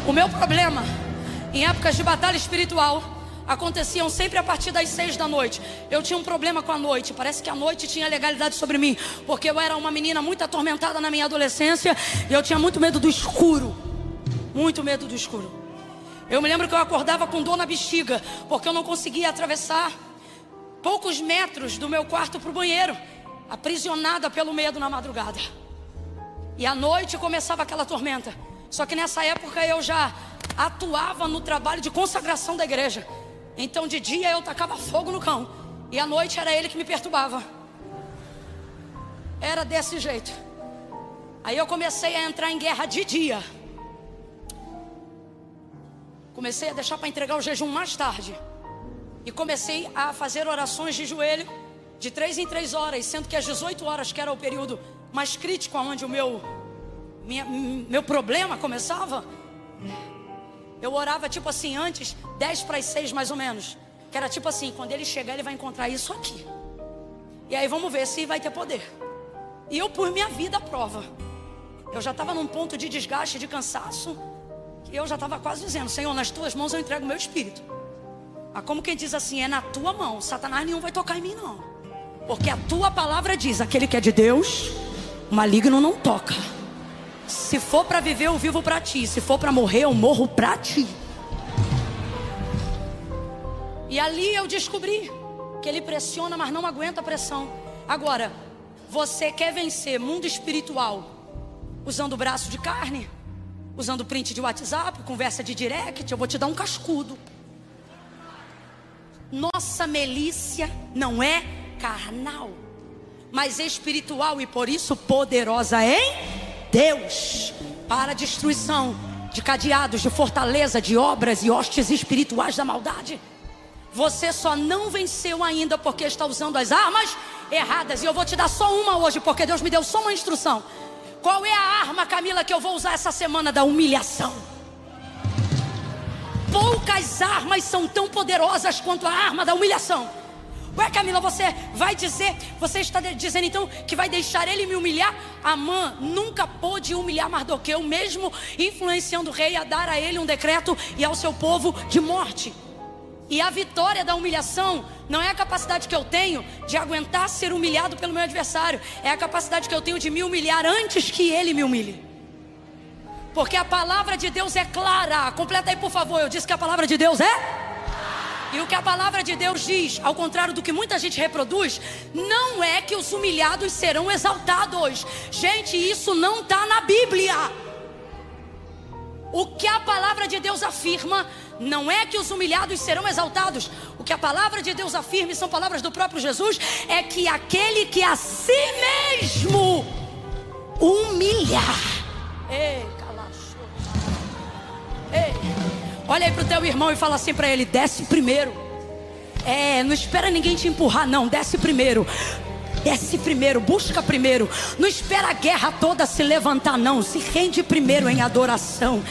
O meu problema, em épocas de batalha espiritual, aconteciam sempre a partir das 6 da noite. Eu tinha um problema com a noite. Parece que a noite tinha legalidade sobre mim, porque eu era uma menina muito atormentada na minha adolescência, e eu tinha muito medo do escuro. Muito medo do escuro. Eu me lembro que eu acordava com dor na bexiga, porque eu não conseguia atravessar poucos metros do meu quarto para o banheiro, aprisionada pelo medo na madrugada. E à noite começava aquela tormenta. Só que nessa época eu já atuava no trabalho de consagração da igreja. Então de dia eu tacava fogo no cão, e à noite era ele que me perturbava. Era desse jeito. Aí eu comecei a entrar em guerra de dia. Comecei a deixar para entregar o jejum mais tarde. E comecei a fazer orações de joelho de 3 em 3 horas, sendo que às 18 horas, que era o período mais crítico, onde o meu problema começava, eu orava tipo assim, antes 10 para as 6 mais ou menos, que era tipo assim: quando ele chegar ele vai encontrar isso aqui, e aí vamos ver se vai ter poder. E eu pus minha vida à prova. Eu já estava num ponto de desgaste, de cansaço, que eu já estava quase dizendo: Senhor, nas tuas mãos eu entrego o meu espírito. Mas como quem diz assim, é na tua mão, Satanás nenhum vai tocar em mim não, porque a tua palavra diz: aquele que é de Deus, o maligno não toca. Se for para viver, eu vivo para ti. Se for para morrer, eu morro para ti. E ali eu descobri que ele pressiona, mas não aguenta a pressão. Agora, você quer vencer mundo espiritual usando o braço de carne, usando print de WhatsApp, conversa de direct? Eu vou te dar um cascudo. Nossa milícia não é carnal, mas espiritual, e por isso poderosa em Deus, para a destruição de cadeados, de fortaleza, de obras e hostes espirituais da maldade. Você só não venceu ainda porque está usando as armas erradas. E eu vou te dar só uma hoje, porque Deus me deu só uma instrução. Qual é a arma, Camila, que eu vou usar essa semana? Da humilhação. Poucas armas são tão poderosas quanto a arma da humilhação. Ué, Camila, você está dizendo então que vai deixar ele me humilhar? Amã nunca pôde humilhar Mardoqueu, mesmo influenciando o rei a dar a ele um decreto e ao seu povo de morte. E a vitória da humilhação não é a capacidade que eu tenho de aguentar ser humilhado pelo meu adversário, é a capacidade que eu tenho de me humilhar antes que ele me humilhe. Porque a palavra de Deus é clara. Completa aí, por favor. Eu disse que a palavra de Deus é... E o que a palavra de Deus diz, ao contrário do que muita gente reproduz, não é que os humilhados serão exaltados. Gente, isso não está na Bíblia. O que a palavra de Deus afirma não é que os humilhados serão exaltados. O que a palavra de Deus afirma, e são palavras do próprio Jesus, é que aquele que a si mesmo humilhar. Ei, calacho. Ei. Olha aí para o teu irmão e fala assim para ele: desce primeiro. Não espera ninguém te empurrar não, desce primeiro. Desce primeiro, busca primeiro. Não espera a guerra toda se levantar não, se rende primeiro em adoração.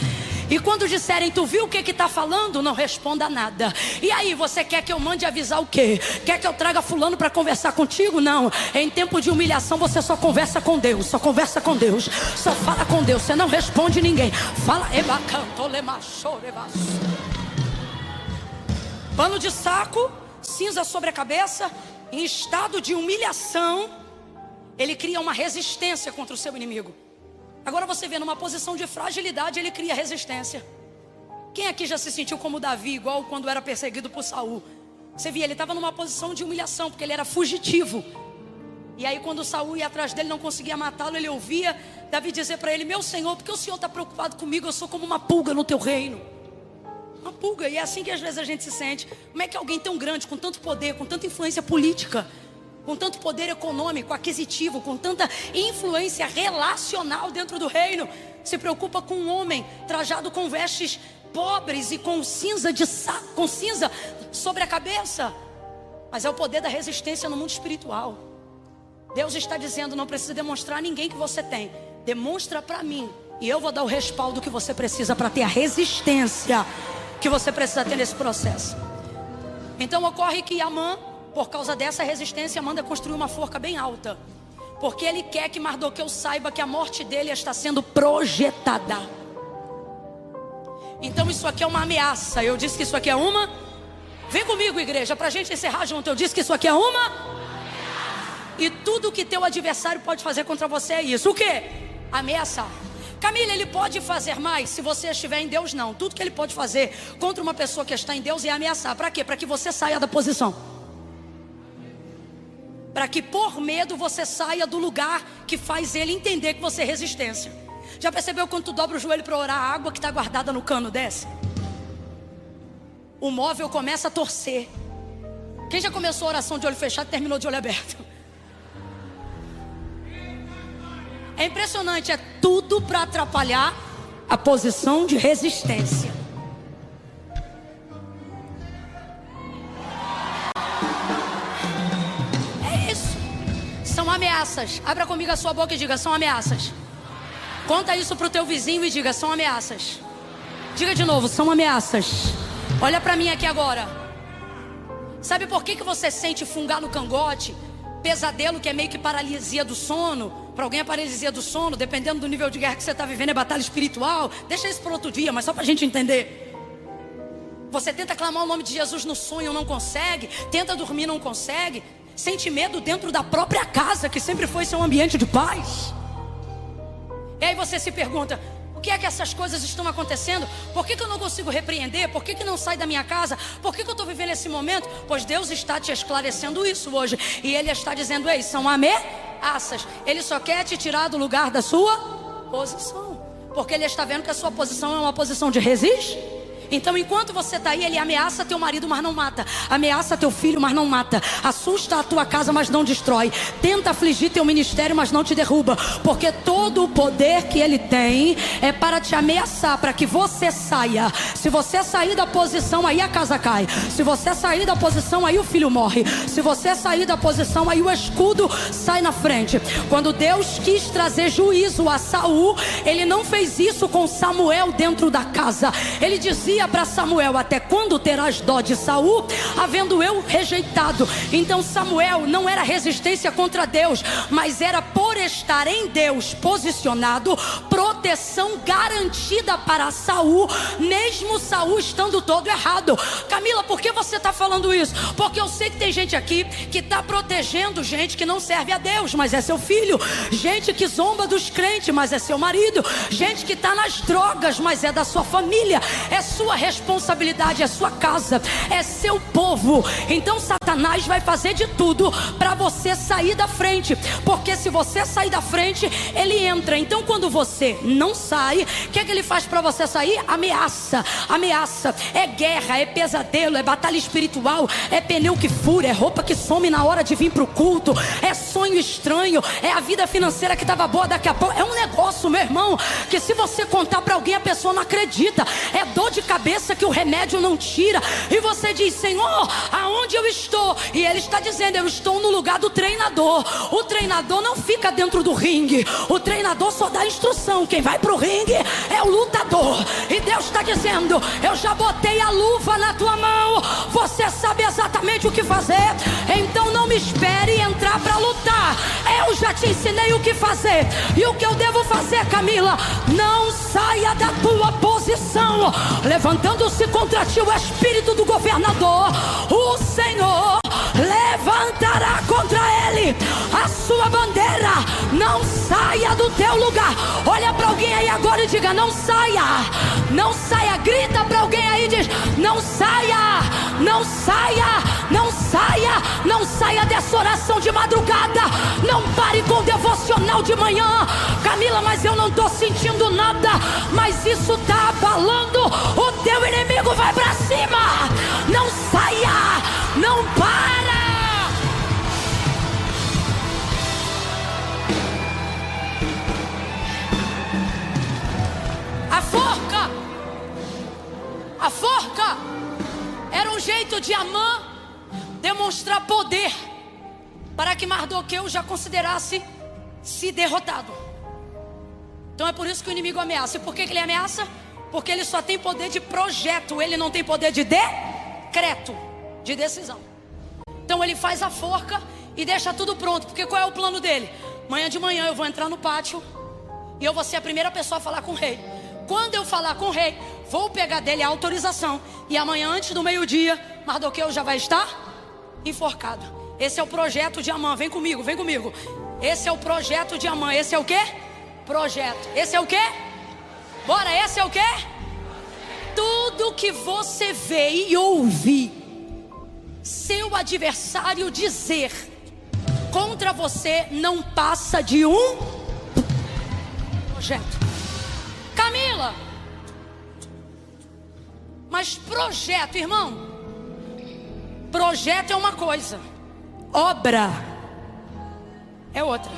E quando disserem: tu viu o que está falando? Não responda nada. E aí, você quer que eu mande avisar o quê? Quer que eu traga fulano para conversar contigo? Não. Em tempo de humilhação você só conversa com Deus. Só conversa com Deus. Só fala com Deus. Você não responde ninguém. Fala. Pano de saco, cinza sobre a cabeça. Em estado de humilhação, ele cria uma resistência contra o seu inimigo. Agora você vê, numa posição de fragilidade, ele cria resistência. Quem aqui já se sentiu como Davi, igual quando era perseguido por Saul? Você via, ele estava numa posição de humilhação, porque ele era fugitivo. E aí quando Saul ia atrás dele, não conseguia matá-lo, ele ouvia Davi dizer para ele: meu Senhor, porque o Senhor está preocupado comigo? Eu sou como uma pulga no teu reino. Uma pulga, e é assim que às vezes a gente se sente. Como é que alguém tão grande, com tanto poder, com tanta influência política, com tanto poder econômico, aquisitivo, com tanta influência relacional dentro do reino, se preocupa com um homem trajado com vestes pobres e com cinza sobre a cabeça? Mas é o poder da resistência no mundo espiritual. Deus está dizendo: não precisa demonstrar a ninguém que você tem, demonstra para mim, e eu vou dar o respaldo que você precisa para ter a resistência que você precisa ter nesse processo. Então ocorre que Amã, por causa dessa resistência, manda construir uma forca bem alta, porque ele quer que Mardoqueu saiba que a morte dele está sendo projetada. Então isso aqui é uma ameaça. Eu disse que isso aqui é uma. Vem comigo, igreja, pra gente encerrar junto. Eu disse que isso aqui é uma. E tudo que teu adversário pode fazer contra você é isso. O quê? Ameaçar. Camila, ele pode fazer mais se você estiver em Deus? Não. Tudo que ele pode fazer contra uma pessoa que está em Deus é ameaçar. Para quê? Para que você saia da posição. Para que por medo você saia do lugar que faz ele entender que você é resistência. Já percebeu quando tu dobra o joelho para orar, a água que está guardada no cano desce? O móvel começa a torcer. Quem já começou a oração de olho fechado e terminou de olho aberto? É impressionante, é tudo para atrapalhar a posição de resistência. É isso. São ameaças. Abra comigo a sua boca e diga, são ameaças. Conta isso para o teu vizinho e diga, são ameaças. Diga de novo, são ameaças. Olha para mim aqui agora. Sabe por que você sente fungar no cangote? Pesadelo, que é meio que paralisia do sono. Para alguém é paralisia do sono, dependendo do nível de guerra que você está vivendo, é batalha espiritual. Deixa isso para outro dia, mas só para a gente entender. Você tenta clamar o nome de Jesus no sonho, não consegue. Tenta dormir, não consegue. Sente medo dentro da própria casa, que sempre foi seu ambiente de paz. E aí você se pergunta, o que é que essas coisas estão acontecendo? Por que eu não consigo repreender? Por que não sai da minha casa? Por que eu estou vivendo esse momento? Pois Deus está te esclarecendo isso hoje. E Ele está dizendo, ei, são ameaças. Ele só quer te tirar do lugar da sua posição. Porque Ele está vendo que a sua posição é uma posição de resistência. Então enquanto você está aí, ele ameaça teu marido, mas não mata. Ameaça teu filho, mas não mata. Assusta a tua casa, mas não destrói. Tenta afligir teu ministério, mas não te derruba. Porque todo o poder que ele tem é para te ameaçar, para que você saia. Se você sair da posição, aí a casa cai. Se você sair da posição, aí o filho morre. Se você sair da posição, aí o escudo sai na frente. Quando Deus quis trazer juízo a Saul, ele não fez isso com Samuel dentro da casa. Ele dizia para Samuel, até quando terás dó de Saul, havendo eu rejeitado? Então Samuel não era resistência contra Deus, mas era por estar em Deus posicionado, proteção garantida para Saul, mesmo Saul estando todo errado. Camila, por que você está falando isso? Porque eu sei que tem gente aqui que está protegendo gente que não serve a Deus, mas é seu filho. Gente que zomba dos crentes, mas é seu marido. Gente que está nas drogas, mas é da sua família. É sua responsabilidade, é sua casa, é seu povo. Então Satanás vai fazer de tudo para você sair da frente, porque se você sair da frente, ele entra. Então quando você não sai, o que é que ele faz para você sair? Ameaça, ameaça. É guerra, é pesadelo, é batalha espiritual, é pneu que fura, é roupa que some na hora de vir para o culto, é sonho estranho, é a vida financeira que estava boa, daqui a pouco é um negócio, meu irmão, que se você contar para alguém, a pessoa não acredita. É dor de cabeça que o remédio não tira. E você diz, Senhor, aonde eu estou? E ele está dizendo, eu estou no lugar do treinador. O treinador não fica dentro do ringue. O treinador só dá instrução. Quem vai pro ringue é o lutador. E Deus está dizendo, eu já botei a luva na tua mão. Você sabe exatamente o que fazer. Então não me espere entrar para lutar. Eu já te ensinei o que fazer. E o que eu devo fazer, Camila? Não saia da tua posição. Levantando-se contra ti o espírito do governador, o Senhor levantará contra ele a sua bandeira. Não saia do teu lugar. Olha para alguém aí agora e diga, não saia. Não saia, grita para alguém aí e diz, não saia, não saia, não saia. Não saia dessa oração de madrugada. Não pare com o devocional de manhã. Camila, mas eu não estou sentindo nada. Mas isso está abalando. O teu inimigo vai para cima. Não saia, não para. A forca era um jeito de Amã demonstrar poder para que Mardoqueu já considerasse se derrotado. Então é por isso que o inimigo ameaça. E por que ele ameaça? Porque ele só tem poder de projeto, ele não tem poder de decreto, de decisão. Então ele faz a forca e deixa tudo pronto. Porque qual é o plano dele? Amanhã de manhã eu vou entrar no pátio e eu vou ser a primeira pessoa a falar com o rei. Quando eu falar com o rei, vou pegar dele a autorização, e amanhã antes do meio-dia, Mardoqueu já vai estar enforcado. Esse é o projeto de Amã. Vem comigo, vem comigo. Esse é o projeto de Amã. Esse é o quê? Projeto. Esse é o quê? Bora, esse é o quê? Tudo que você vê e ouve seu adversário dizer contra você não passa de um projeto. Camila, mas projeto, irmão, projeto é uma coisa, obra é outra.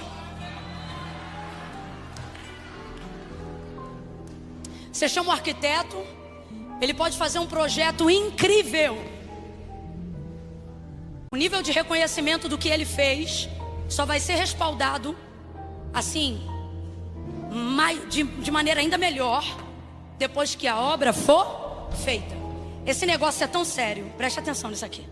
Você chama o arquiteto, ele pode fazer um projeto incrível. O nível de reconhecimento do que ele fez só vai ser respaldado assim, de maneira ainda melhor, depois que a obra for feita. Esse negócio é tão sério, preste atenção nisso aqui.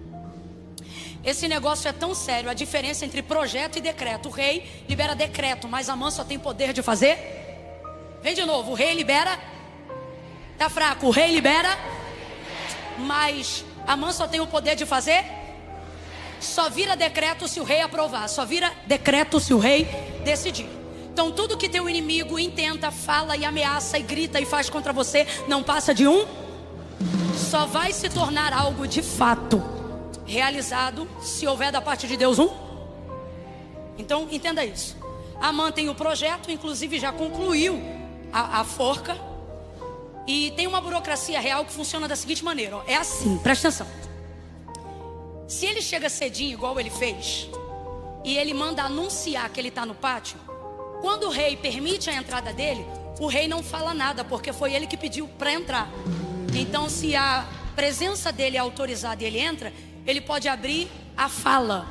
Esse negócio é tão sério, a diferença entre projeto e decreto. O rei libera decreto, mas Amã só tem poder de fazer. Vem de novo, o rei libera. Tá fraco, o rei libera, mas Amã só tem o poder de fazer. Só vira decreto se o rei aprovar. Só vira decreto se o rei decidir. Então tudo que teu inimigo intenta, fala e ameaça e grita e faz contra você, não passa de um. Só vai se tornar algo de fato realizado se houver da parte de Deus um. Então entenda isso. Amã tem o projeto, inclusive já concluiu a forca. E tem uma burocracia real que funciona da seguinte maneira, ó. É assim, presta atenção. Se ele chega cedinho, igual ele fez, e ele manda anunciar que ele está no pátio, quando o rei permite a entrada dele, o rei não fala nada, porque foi ele que pediu para entrar. Então, se a presença dele é autorizada e ele entra, ele pode abrir a fala.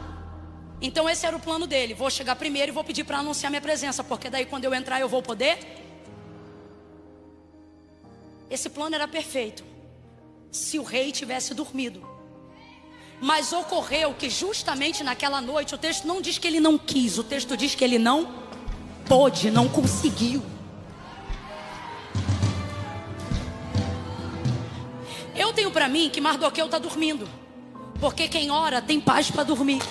Então, esse era o plano dele. Vou chegar primeiro e vou pedir para anunciar minha presença, porque daí quando eu entrar eu vou poder. Esse plano era perfeito se o rei tivesse dormido. Mas ocorreu que justamente naquela noite, o texto não diz que ele não quis, o texto diz que ele não pôde, não conseguiu. Eu tenho para mim que Mardoqueu está dormindo, porque quem ora tem paz para dormir.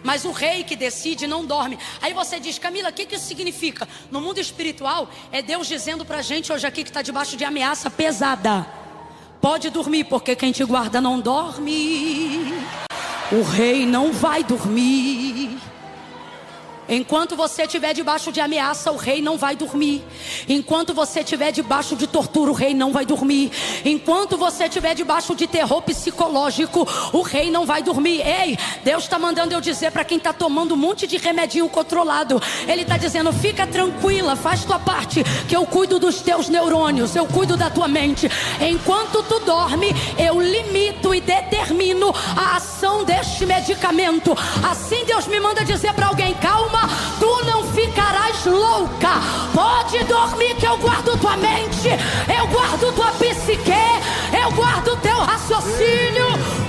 Mas o rei que decide não dorme. Aí você diz, Camila, o que isso significa? No mundo espiritual, é Deus dizendo pra gente hoje aqui que está debaixo de ameaça pesada: pode dormir, porque quem te guarda não dorme. O rei não vai dormir. Enquanto você estiver debaixo de ameaça, o rei não vai dormir. Enquanto você estiver debaixo de tortura, o rei não vai dormir. Enquanto você estiver debaixo de terror psicológico, o rei não vai dormir. Ei, Deus está mandando eu dizer para quem está tomando um monte de remedinho controlado. Ele está dizendo, fica tranquila, faz tua parte, que eu cuido dos teus neurônios, eu cuido da tua mente. Enquanto tu dorme, eu limito e determino a ação deste medicamento. Assim Deus me manda dizer para alguém, calma, tu não ficarás louca. Pode dormir que eu guardo tua mente, eu guardo tua psique, eu guardo teu raciocínio.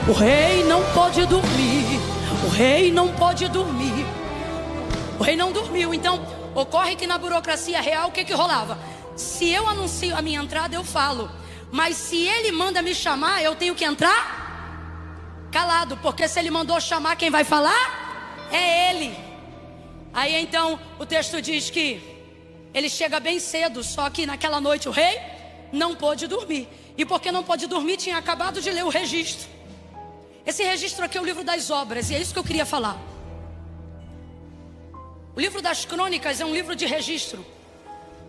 O rei não pode dormir. O rei não pode dormir. O rei não dormiu. Então ocorre que na burocracia real o que rolava? Se eu anuncio a minha entrada, eu falo. Mas se ele manda me chamar, eu tenho que entrar calado, porque se ele mandou chamar, quem vai falar é ele. Aí então o texto diz que ele chega bem cedo, só que naquela noite o rei não pôde dormir. E porque não pôde dormir, tinha acabado de ler o registro. Esse registro aqui é o livro das obras, e é isso que eu queria falar. O livro das crônicas é um livro de registro.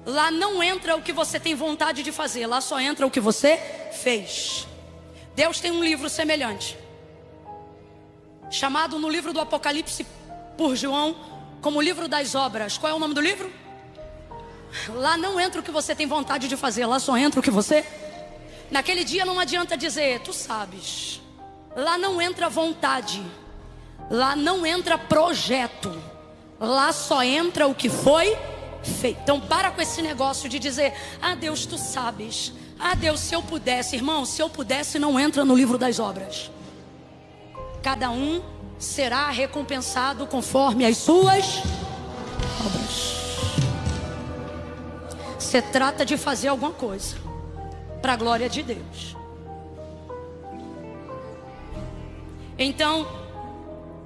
Lá não entra o que você tem vontade de fazer, lá só entra o que você fez. Deus tem um livro semelhante, chamado no livro do Apocalipse por João como o livro das obras. Qual é o nome do livro? Lá não entra o que você tem vontade de fazer, lá só entra o que você. Naquele dia não adianta dizer, tu sabes. Lá não entra vontade, lá não entra projeto, lá só entra o que foi feito. Então para com esse negócio de dizer, ah Deus, tu sabes. Ah Deus, se eu pudesse. Irmão, se eu pudesse não entra no livro das obras. Cada um será recompensado conforme as suas obras. Você trata de fazer alguma coisa, para a glória de Deus. Então,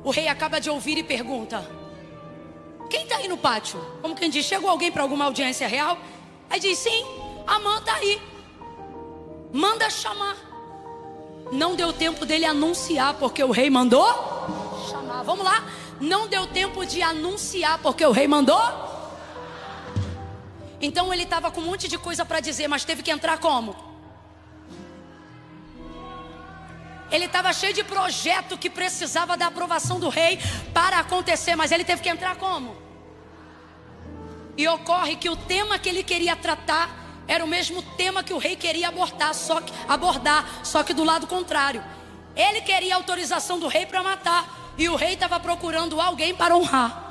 o rei acaba de ouvir e pergunta: quem está aí no pátio? Como quem diz, chegou alguém para alguma audiência real? Aí diz, sim, Amã está aí. Manda chamar. Não deu tempo dele anunciar, porque o rei mandou chamar. Vamos lá. Não deu tempo de anunciar, porque o rei mandou. Então ele estava com um monte de coisa para dizer, mas teve que entrar como? Ele estava cheio de projeto que precisava da aprovação do rei para acontecer, mas ele teve que entrar como? E ocorre que o tema que ele queria tratar era o mesmo tema que o rei queria abordar, só que do lado contrário. Ele queria autorização do rei para matar, e o rei estava procurando alguém para honrar.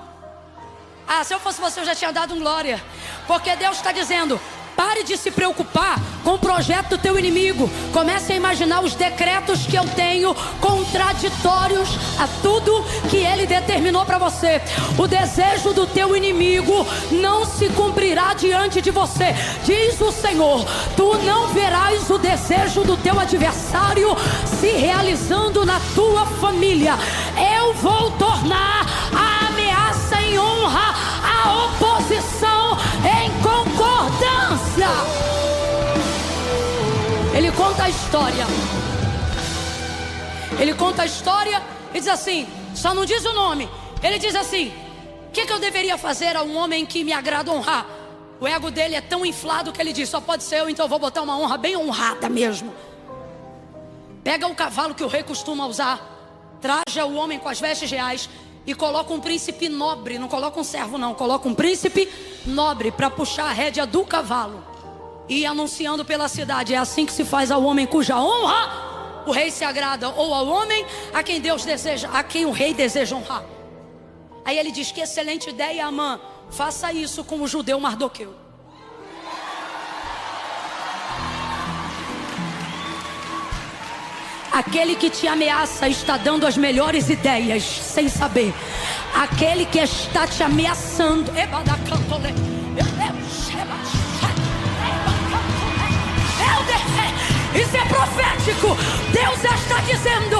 Ah, se eu fosse você, eu já tinha dado um glória, porque Deus está dizendo: pare de se preocupar com o projeto do teu inimigo. Comece a imaginar os decretos que eu tenho contraditórios a tudo que ele determinou para você. O desejo do teu inimigo não se cumprirá diante de você, diz o Senhor. Tu não verás o desejo do teu adversário se realizando na tua família. Eu vou tornar a ameaça em honra, a oposição em concordância. Ele conta a história. Ele conta a história e diz assim, só não diz o nome. Ele diz assim: o que eu deveria fazer a um homem que me agrada honrar? O ego dele é tão inflado que ele diz, só pode ser eu, então eu vou botar uma honra bem honrada mesmo. Pega o cavalo que o rei costuma usar, traja o homem com as vestes reais e coloca um príncipe nobre. Não coloca um servo não, coloca um príncipe nobre para puxar a rédea do cavalo e ir anunciando pela cidade: é assim que se faz ao homem cuja honra o rei se agrada, ou ao homem a quem Deus deseja, a quem o rei deseja honrar. Aí ele diz: que excelente ideia, Amã, faça isso com o judeu Mardoqueu. Aquele que te ameaça está dando as melhores ideias sem saber. Aquele que está te ameaçando, isso é profético. Deus está dizendo: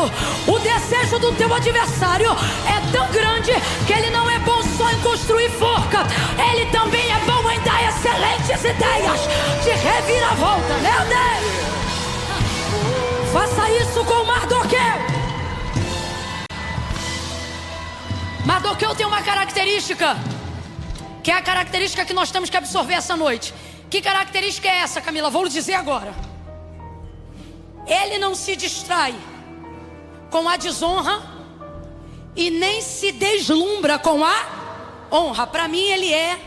o desejo do teu adversário é tão grande que ele não é bom só em construir forca, ele também é bom em dar excelentes ideias de reviravolta. Meu Deus! Faça isso com Mardoqueu. Mardoqueu tem uma característica, que é a característica que nós temos que absorver essa noite. Que característica é essa, Camila? Vou lhe dizer agora. Ele não se distrai com a desonra e nem se deslumbra com a honra. Para mim ele é...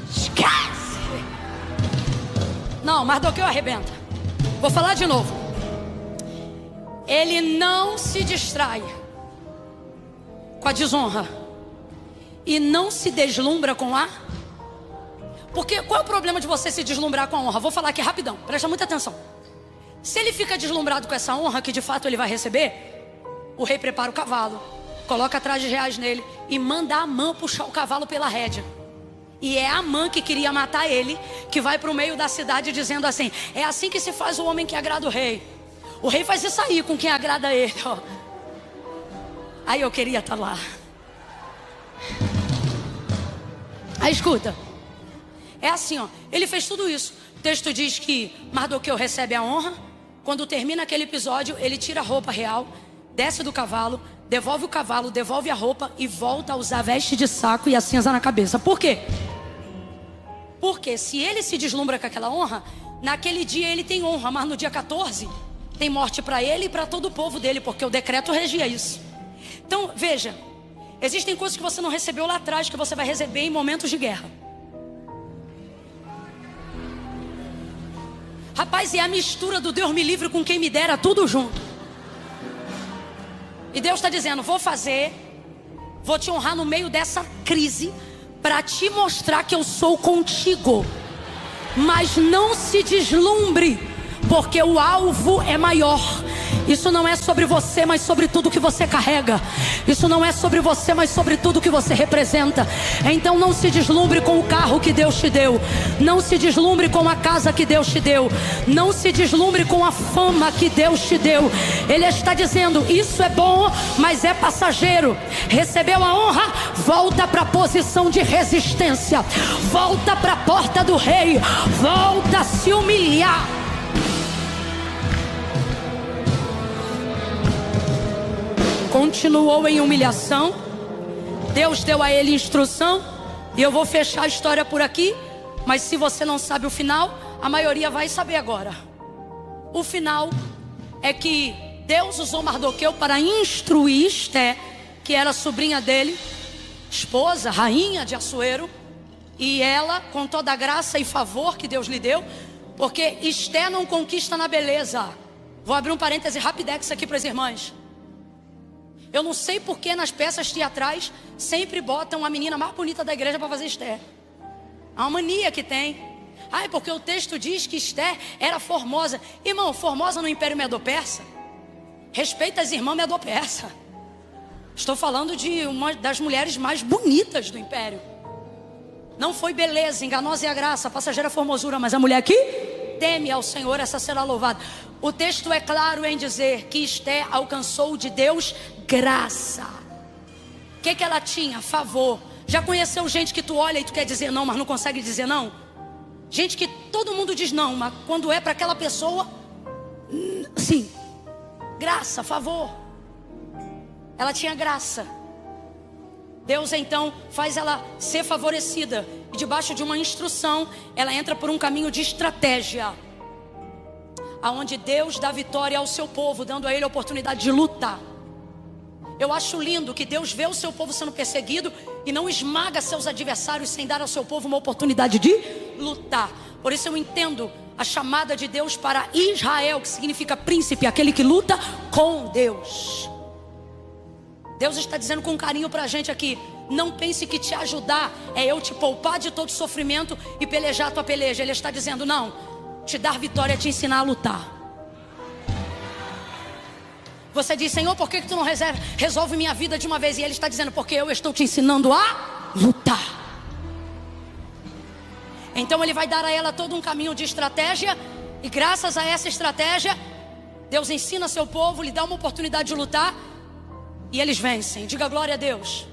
esquece! Não, Mardoqueu arrebenta. Vou falar de novo. Ele não se distrai com a desonra e não se deslumbra com a... Porque qual é o problema de você se deslumbrar com a honra? Vou falar aqui rapidão, presta muita atenção. Se ele fica deslumbrado com essa honra que de fato ele vai receber, o rei prepara o cavalo, coloca trajes reais nele e manda Amã puxar o cavalo pela rédea. E é Amã que queria matar ele, que vai para o meio da cidade dizendo assim: é assim que se faz o homem que agrada o rei. O rei faz isso aí com quem agrada ele, ó. Aí eu queria estar lá. Aí escuta. É assim, ó. Ele fez tudo isso. O texto diz que Mardoqueu recebe a honra. Quando termina aquele episódio, ele tira a roupa real, desce do cavalo, devolve o cavalo, devolve a roupa e volta a usar veste de saco e a cinza na cabeça. Por quê? Porque se ele se deslumbra com aquela honra, naquele dia ele tem honra, mas no dia 14 tem morte para ele e para todo o povo dele, porque o decreto regia isso. Então, veja, existem coisas que você não recebeu lá atrás, que você vai receber em momentos de guerra. Rapaz, é a mistura do Deus me livre com quem me dera, tudo junto. E Deus está dizendo: vou te honrar no meio dessa crise, para te mostrar que eu sou contigo. Mas não se deslumbre, porque o alvo é maior. Isso não é sobre você, mas sobre tudo que você carrega. Isso não é sobre você, mas sobre tudo que você representa. Então não se deslumbre com o carro que Deus te deu. Não se deslumbre com a casa que Deus te deu. Não se deslumbre com a fama que Deus te deu. Ele está dizendo, isso é bom, mas é passageiro. Recebeu a honra, volta para a posição de resistência. Volta para a porta do rei. Volta a se humilhar. Continuou em humilhação. Deus deu a ele instrução. E eu vou fechar a história por aqui. Mas se você não sabe o final, a maioria vai saber agora. O final é que Deus usou Mardoqueu para instruir Esté, que era sobrinha dele, esposa, rainha de Assuero. E ela, com toda a graça e favor que Deus lhe deu, porque Esté não conquista na beleza. Vou abrir um parêntese rapidex aqui para as irmãs. Eu não sei porque nas peças teatrais sempre botam a menina mais bonita da igreja para fazer Esté. É uma mania que tem. Ah, é porque o texto diz que Esté era formosa. Irmão, formosa no Império Medo-Persa. Respeita as irmãs Medo-Persa. Estou falando de uma das mulheres mais bonitas do Império. Não foi beleza, enganosa é a graça, passageira formosura, mas a mulher que teme ao Senhor, essa será louvada. O texto é claro em dizer que Esté alcançou de Deus graça. O que ela tinha? Favor. Já conheceu gente que tu olha e tu quer dizer não, mas não consegue dizer não? Gente que todo mundo diz não, mas quando é para aquela pessoa, sim. Graça, favor. Ela tinha graça. Deus então faz ela ser favorecida. E debaixo de uma instrução, ela entra por um caminho de estratégia, aonde Deus dá vitória ao seu povo, dando a ele a oportunidade de lutar. Eu acho lindo que Deus vê o seu povo sendo perseguido e não esmaga seus adversários sem dar ao seu povo uma oportunidade de lutar. Por isso eu entendo a chamada de Deus para Israel, que significa príncipe, aquele que luta com Deus. Deus está dizendo com carinho para a gente aqui: não pense que te ajudar é eu te poupar de todo sofrimento e pelejar a tua peleja. Ele está dizendo, não, te dar vitória é te ensinar a lutar. Você diz, Senhor, por que tu não resolve minha vida de uma vez? E Ele está dizendo, porque eu estou te ensinando a lutar. Então Ele vai dar a ela todo um caminho de estratégia. E graças a essa estratégia, Deus ensina seu povo, lhe dá uma oportunidade de lutar. E eles vencem, diga glória a Deus.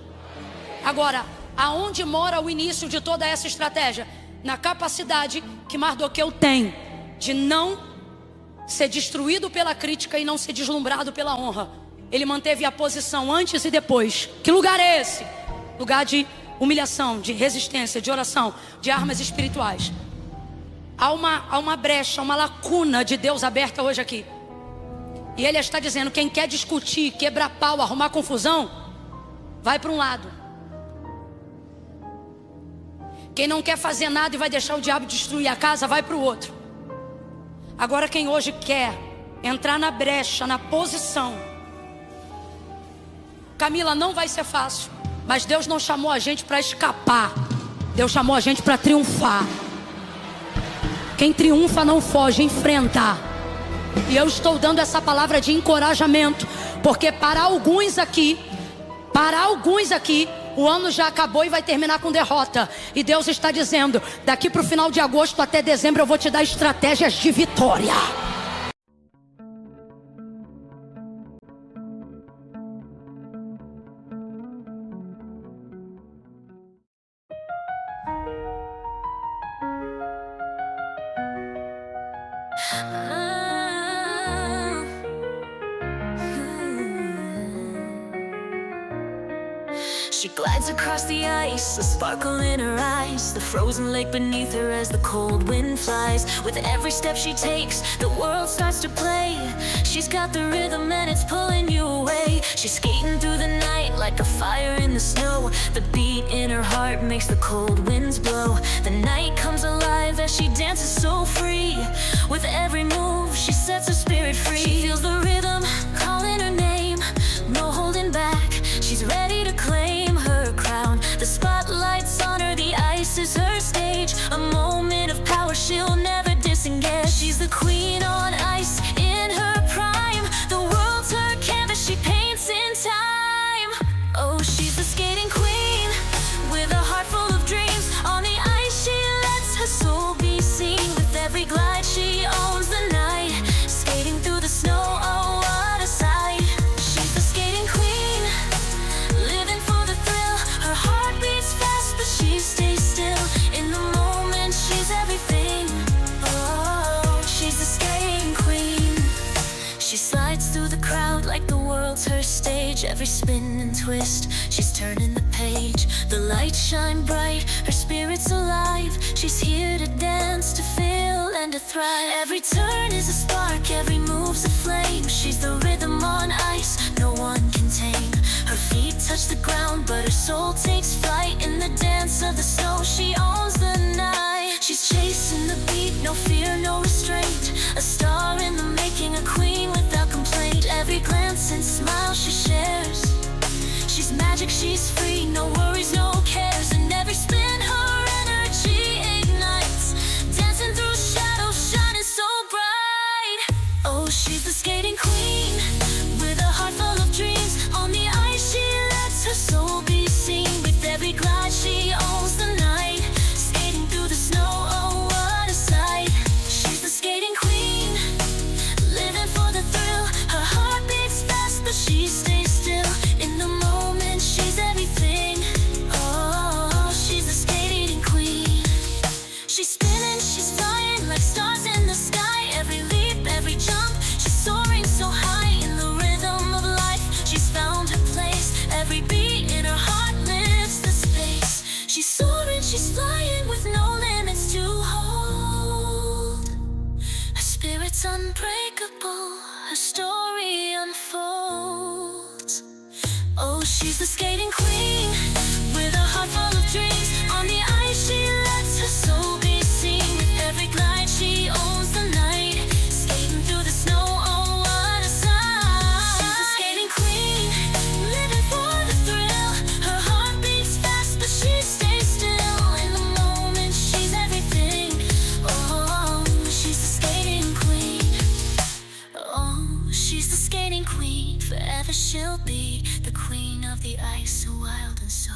Agora, aonde mora o início de toda essa estratégia? Na capacidade que Mardoqueu tem de não ser destruído pela crítica e não ser deslumbrado pela honra. Ele manteve a posição antes e depois. Que lugar é esse? Lugar de humilhação, de resistência, de oração, de armas espirituais. Há uma brecha, uma lacuna de Deus aberta hoje aqui. E Ele está dizendo, quem quer discutir, quebrar pau, arrumar confusão, vai para um lado. Quem não quer fazer nada e vai deixar o diabo destruir a casa, vai para o outro. Agora quem hoje quer entrar na brecha, na posição, Camila, não vai ser fácil. Mas Deus não chamou a gente para escapar. Deus chamou a gente para triunfar. Quem triunfa não foge, enfrenta. E eu estou dando essa palavra de encorajamento, porque para alguns aqui, o ano já acabou e vai terminar com derrota. E Deus está dizendo, daqui para o final de agosto até dezembro eu vou te dar estratégias de vitória. She glides across the ice, a sparkle in her eyes, the frozen lake beneath her as the cold wind flies. With every step she takes, the world starts to play. She's got the rhythm and it's pulling you away. She's skating through the night like a fire in the snow. The beat in her heart makes the cold winds blow. The night comes alive as she dances so free. With every move, she sets her spirit free. She feels the rhythm calling her name, no holding back. She's ready to claim her crown. The spotlight's on her, the ice is her stage. A moment of power she'll never disengage. She's the queen on glides through the crowd like the world's her stage. Every spin and twist, she's turning the page. The lights shine bright, her spirit's alive. She's here to dance, to feel and to thrive. Every turn is a spark, every move's a flame. She's the rhythm on ice, no one can tame. Her feet touch the ground, but her soul takes flight. In the dance of the snow, she owns the night. She's chasing the beat, no fear, no restraint. A star in the making, a queen without complaint. Every glance and smile she shares, she's magic, she's free, no worries, no cares. And every spin her energy ignites, dancing through shadows, shining so bright. Oh, she's the skating queen, with a heart full of dreams. On the ice she lets her soul be seen. With every glide she owns the night, skating through the snow, oh what a sight. She's the skating queen, living for the thrill. Her heart beats fast, but she stays still. In the moment she's everything. Oh, she's the skating queen. She's spinning, she's flying like stars in the sky. Every leap, every jump, she's soaring so high. In the rhythm of life, she's found her place. Every beat in her heart lifts the space. She's soaring, she's flying with no limits to hold. Her spirit's unbreakable, her story unfolds. Oh, she's the skating queen, with a heart full of dreams. On the ice she lets her soul be seen. With every glide she owns the night, skating through the snow, oh what a sight. She's the skating queen, living for the thrill. Her heart beats fast, but she stays still. In the moment she's everything. Oh, she's the skating queen. Oh, she's the skating queen. Forever she'll be the queen of the ice, so wild and so